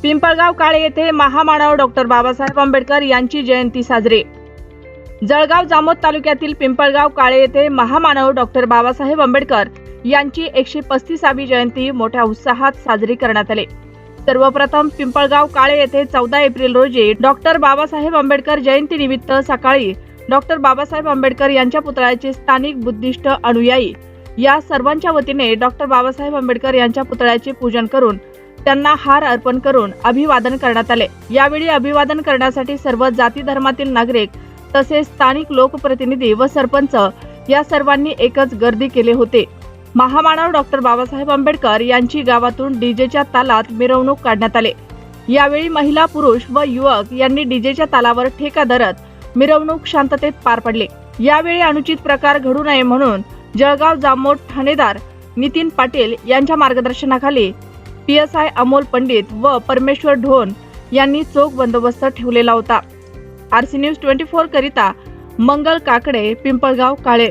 पिंपळगाव काळे येथे महामानव डॉक्टर बाबासाहेब आंबेडकर यांची जयंती साजरी। जळगाव जामोद तालुक्यातील पिंपळगाव काळे येथे महामानव डॉक्टर बाबासाहेब आंबेडकर यांची 135वी जयंती मोठ्या उत्साहात साजरी करण्यात आली। सर्वप्रथम पिंपळगाव काळे येथे 14 एप्रिल रोजी डॉक्टर बाबासाहेब आंबेडकर जयंती निमित्त सकाळी डॉक्टर बाबासाहेब आंबेडकर यांच्या पुतळ्याचे स्थानिक बुद्धिस्ट अनुयायी या सर्वांच्या वतीने डॉक्टर बाबासाहेब आंबेडकर यांच्या पुतळ्याचे पूजन करून त्यांना हार अर्पण करून अभिवादन करण्यात आले। यावेळी अभिवादन करण्यासाठी सर्व जाती धर्मातील नागरिक तसेच स्थानिक लोकप्रतिनिधी व सरपंच या सर्वांनी एकच गर्दी केले होते। महामानव डॉक्टर बाबासाहेब आंबेडकर यांची गावातून डीजेच्या तालात मिरवणूक काढण्यात आली। यावेळी महिला, पुरुष व युवक यांनी डीजेच्या तालावर ठेका धरत मिरवणूक शांततेत पार पडली। यावेळी अनुचित प्रकार घडू नये म्हणून जळगाव जामोद ठाणेदार नितीन पाटील यांच्या मार्गदर्शनाखाली PSI अमोल पंडित व परमेश्वर ढोण यांनी चोख बंदोबस्त ठेवलेला होता। RC न्यूज 24 करिता मंगल काकडे, पिंपळगाव काळे।